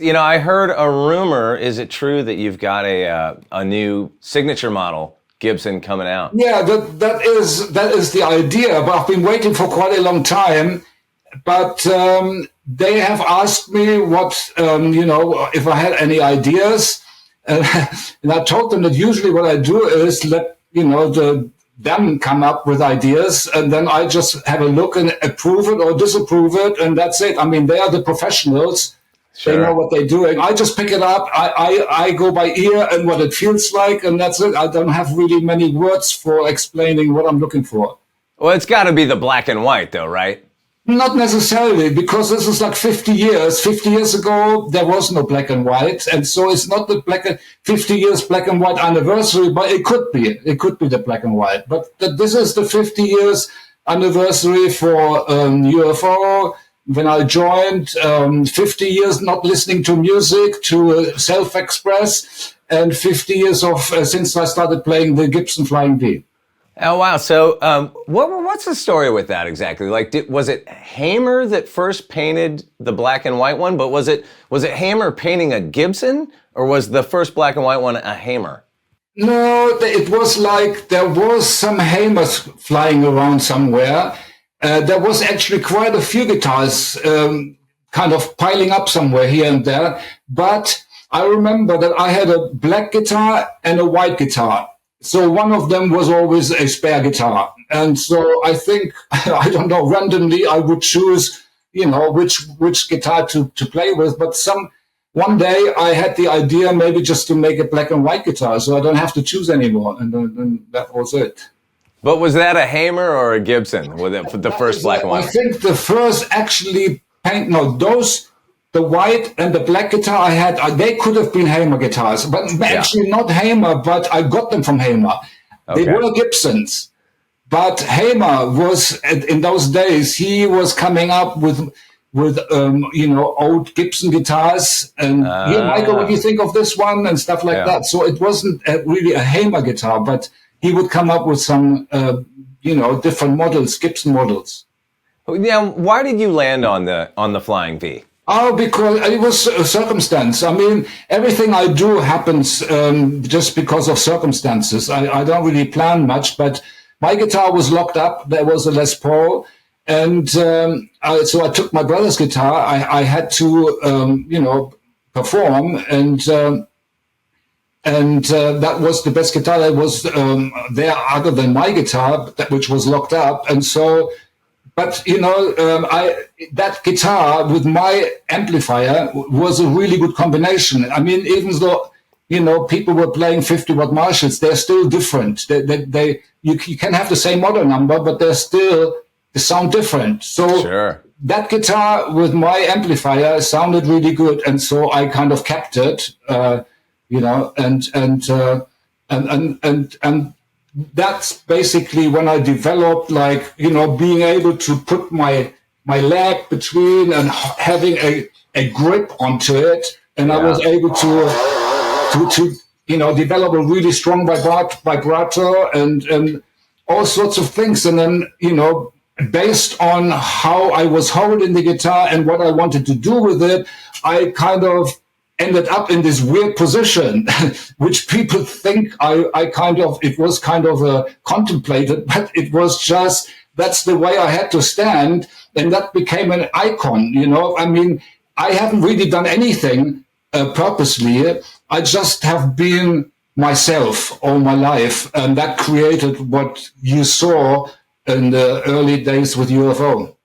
I heard a rumor. Is it true that you've got a new signature model Gibson coming out? Yeah, that is the idea. But I've been waiting for quite a long time. But they have asked me if I had any ideas, and I told them that usually what I do is let them come up with ideas, and then I just have a look and approve it or disapprove it, and that's it. I mean, they are the professionals. Sure. They know what they're doing. I just pick it up. I go by ear and what it feels like, and that's it. I don't have really many words for explaining what I'm looking for. Well, it's got to be the black and white, though, right? Not necessarily, because this is like 50 years. 50 years ago, there was no black and white. And so it's not the 50 years black and white anniversary, but it could be. It could be the black and white. But this is the 50 years anniversary for UFO. When I joined, 50 years not listening to music, to self-express, and 50 years since I started playing the Gibson Flying V. Oh, wow. So what's the story with that exactly? Like, was it Hamer that first painted the black and white one? But was it Hamer painting a Gibson, or was the first black and white one a Hamer? No, it was like there was some Hamers flying around somewhere. There was actually quite a few guitars kind of piling up somewhere here and there. But I remember that I had a black guitar and a white guitar. So one of them was always a spare guitar. And so I think, I don't know, randomly I would choose, which guitar to play with. But one day I had the idea maybe just to make a black and white guitar so I don't have to choose anymore. And then that was it. But was that a Hamer or a Gibson with the first black and white? I think the first actually the white and the black guitar I had, they could have been Hamer guitars, but actually not Hamer, but I got them from Hamer. Okay. They were Gibsons. But Hamer was, in those days, he was coming up with old Gibson guitars. And, Michael, what do you think of this one? And stuff like that. So it wasn't really a Hamer guitar, but he would come up with some, different models, Gibson models. Yeah, why did you land on the Flying V? Oh, because it was a circumstance. I mean, everything I do happens just because of circumstances. I don't really plan much, but my guitar was locked up. There was a Les Paul. And so I took my brother's guitar. I had to, perform. And that was the best guitar that was there other than my guitar, which was locked up. And so... But, that guitar with my amplifier was a really good combination. I mean, even though, people were playing 50-watt Marshalls, they're still different. You can have the same model number, but they sound different. So sure. That guitar with my amplifier sounded really good. And so I kind of kept it, and that's basically when I developed, being able to put my leg between and having a grip onto it. And I was able to develop a really strong vibrato and all sorts of things. And then, based on how I was holding the guitar and what I wanted to do with it, I kind of ended up in this weird position, which people think it was kind of contemplated, but it was just, that's the way I had to stand. And that became an icon, I mean, I haven't really done anything purposely. I just have been myself all my life. And that created what you saw in the early days with UFO.